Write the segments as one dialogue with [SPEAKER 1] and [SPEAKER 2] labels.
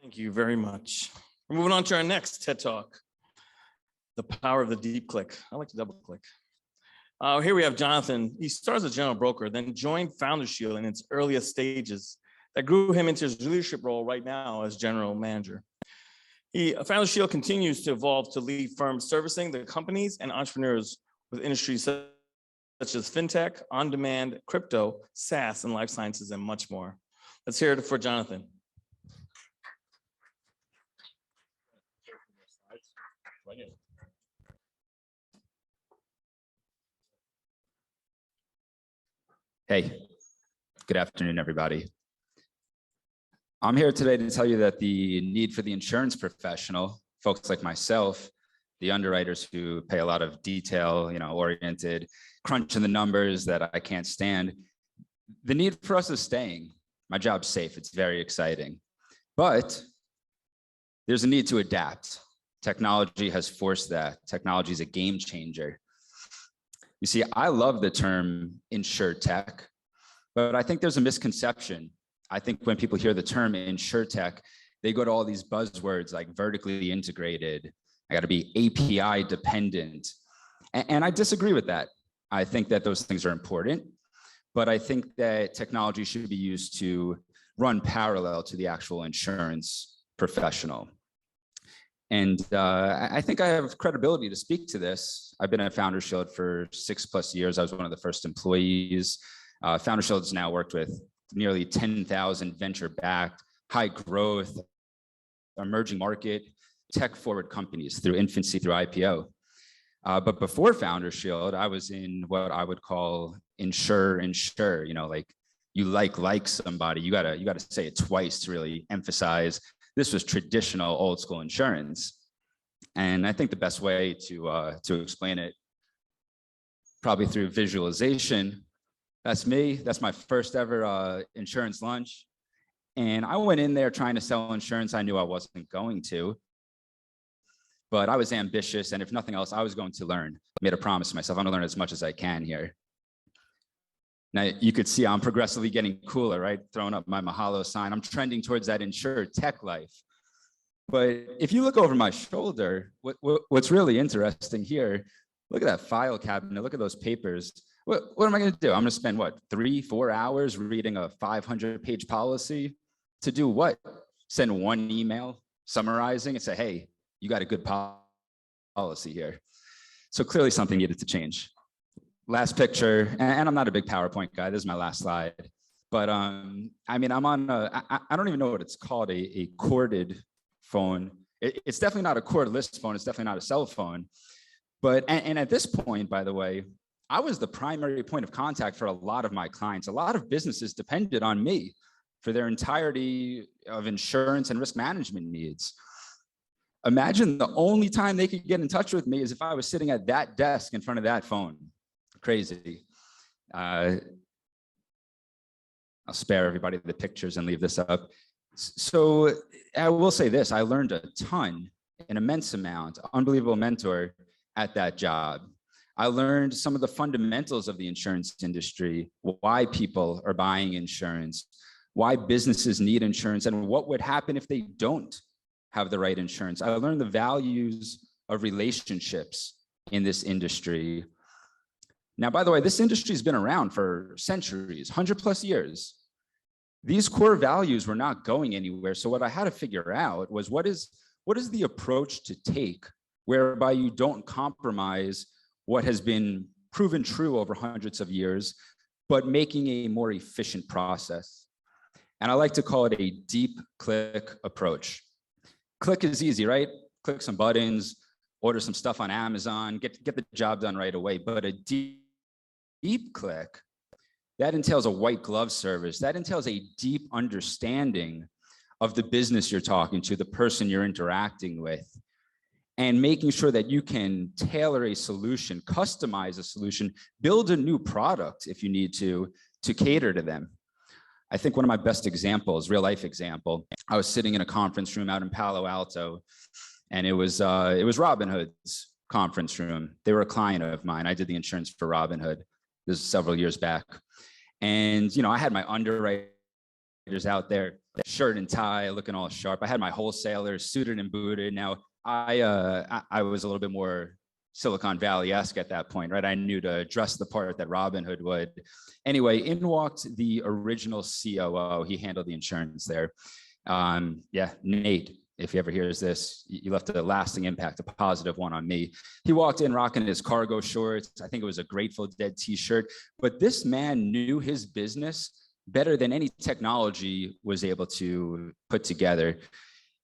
[SPEAKER 1] Thank you very much. We're moving on to our next TED Talk, the power of the deep click. I like to double click. Here we have Jonathan. He started as a general broker, then joined FounderShield in its earliest stages. That grew him into his leadership role right now as general manager. FounderShield continues to evolve to lead firms servicing the companies and entrepreneurs with industries such as fintech, on-demand, crypto, SaaS, and life sciences, and much more. Let's hear it for Jonathan.
[SPEAKER 2] Hey, good afternoon, everybody. I'm here today to tell you that the need for the insurance professional, folks like myself, the underwriters who pay a lot of detail, oriented, crunching the numbers that I can't stand, the need for us is staying. My job's safe, it's very exciting. But there's a need to adapt. Technology has forced that. Technology is a game changer. You see, I love the term Insurtech, but I think there's a misconception. I think when people hear the term Insurtech, they go to all these buzzwords like vertically integrated. I got to be API dependent. And I disagree with that. I think that those things are important, but I think that technology should be used to run parallel to the actual insurance professional. And I think I have credibility to speak to this. I've been at FounderShield for 6+ years. I was one of the first employees. FounderShield's now worked with nearly 10,000 venture-backed, high-growth, emerging market, tech-forward companies through infancy, through IPO. But before FounderShield, I was in what I would call insure. Like you like somebody, you gotta say it twice to really emphasize. This was traditional old school insurance. And I think the best way to explain it, probably through visualization. That's me. That's my first ever insurance lunch. And I went in there trying to sell insurance. I knew I wasn't going to, but I was ambitious. And if nothing else, I was going to learn. I made a promise to myself, I'm gonna learn as much as I can here. Now you could see I'm progressively getting cooler, right? Throwing up my Mahalo sign. I'm trending towards that Insurtech life. But if you look over my shoulder, what's really interesting here, look at that file cabinet, look at those papers. What am I gonna do? I'm gonna spend what, 3-4 hours reading a 500-page policy to do what? Send one email summarizing and say, hey, you got a good policy here. So clearly something needed to change. Last picture, and I'm not a big PowerPoint guy, this is my last slide. But I mean, I'm on I don't even know what it's called, a corded phone. It's definitely not a cordless phone, it's definitely not a cell phone. But, and at this point, by the way, I was the primary point of contact for a lot of my clients. A lot of businesses depended on me for their entirety of insurance and risk management needs. Imagine the only time they could get in touch with me is if I was sitting at that desk in front of that phone. Crazy. I'll spare everybody the pictures and leave this up. So I will say this, I learned a ton, an immense amount, unbelievable mentor at that job. I learned some of the fundamentals of the insurance industry, why people are buying insurance, why businesses need insurance, and what would happen if they don't have the right insurance. I learned the values of relationships in this industry. Now, by the way, this industry has been around for centuries, 100+ years. These core values were not going anywhere. So what I had to figure out was what is the approach to take whereby you don't compromise what has been proven true over hundreds of years, but making a more efficient process. And I like to call it a deep click approach. Click is easy, right? Click some buttons, order some stuff on Amazon, get the job done right away. But a deep click, that entails a white glove service. That entails a deep understanding of the business you're talking to, the person you're interacting with, and making sure that you can tailor a solution, customize a solution, build a new product if you need to cater to them. I think one of my best examples, real life example, I was sitting in a conference room out in Palo Alto, and it was Robinhood's conference room. They were a client of mine. I did the insurance for Robinhood. This is several years back. And, I had my underwriters out there. shirt and tie, looking all sharp. I had my wholesalers suited and booted. Now I was a little bit more Silicon Valley-esque at that point, right? I knew to dress the part that Robin Hood would. Anyway, in walked the original COO. He handled the insurance there. Yeah, Nate, if he ever hears this, you left a lasting impact, a positive one on me. He walked in rocking his cargo shorts. I think it was a Grateful Dead t-shirt, but this man knew his business better than any technology was able to put together.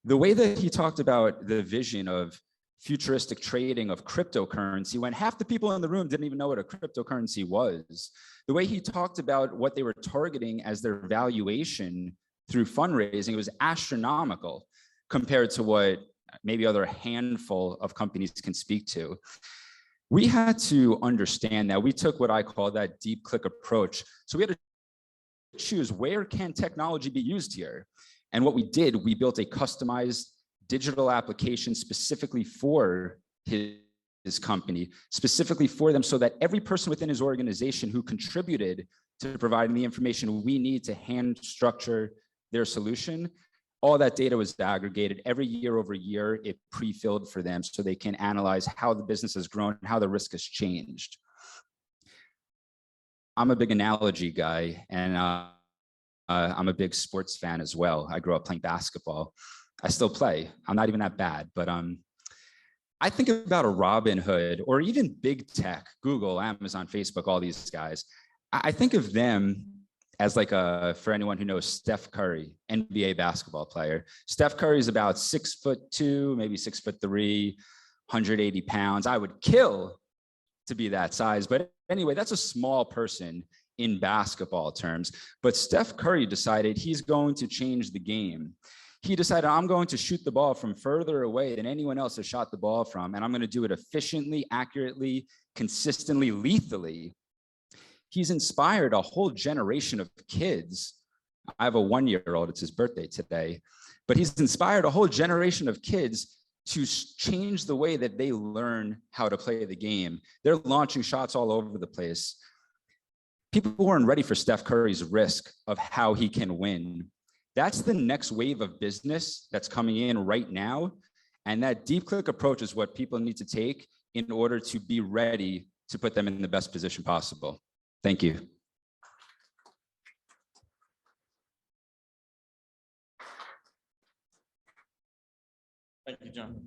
[SPEAKER 2] The way that he talked about the vision of futuristic trading of cryptocurrency, when half the people in the room didn't even know what a cryptocurrency was. The way he talked about what they were targeting as their valuation through fundraising, it was astronomical compared to what maybe other handful of companies can speak to. We had to understand that. We took what I call that deep click approach. So we had to choose, where can technology be used here? And what we did, we built a customized digital application specifically for his company, specifically for them, so that every person within his organization who contributed to providing the information we need to hand structure their solution, all that data was aggregated every year over year. It pre-filled for them so they can analyze how the business has grown, how the risk has changed. I'm a big analogy guy, and I'm a big sports fan as well. I grew up playing basketball. I still play. I'm not even that bad, but I think about a Robin Hood or even big tech, Google, Amazon, Facebook, all these guys. I think of them as like for anyone who knows Steph Curry, NBA basketball player. Steph Curry is about 6'2", maybe 6'3", 180 pounds. I would kill to be that size. But anyway, that's a small person in basketball terms. But Steph Curry decided he's going to change the game. He decided, I'm going to shoot the ball from further away than anyone else has shot the ball from, and I'm going to do it efficiently, accurately, consistently, lethally. He's inspired a whole generation of kids. I have a 1-year-old, it's his birthday today, but he's inspired a whole generation of kids to change the way that they learn how to play the game. They're launching shots all over the place. People weren't ready for Steph Curry's risk of how he can win. That's the next wave of business that's coming in right now. And that deep click approach is what people need to take in order to be ready to put them in the best position possible. Thank you.
[SPEAKER 1] Thank you, John.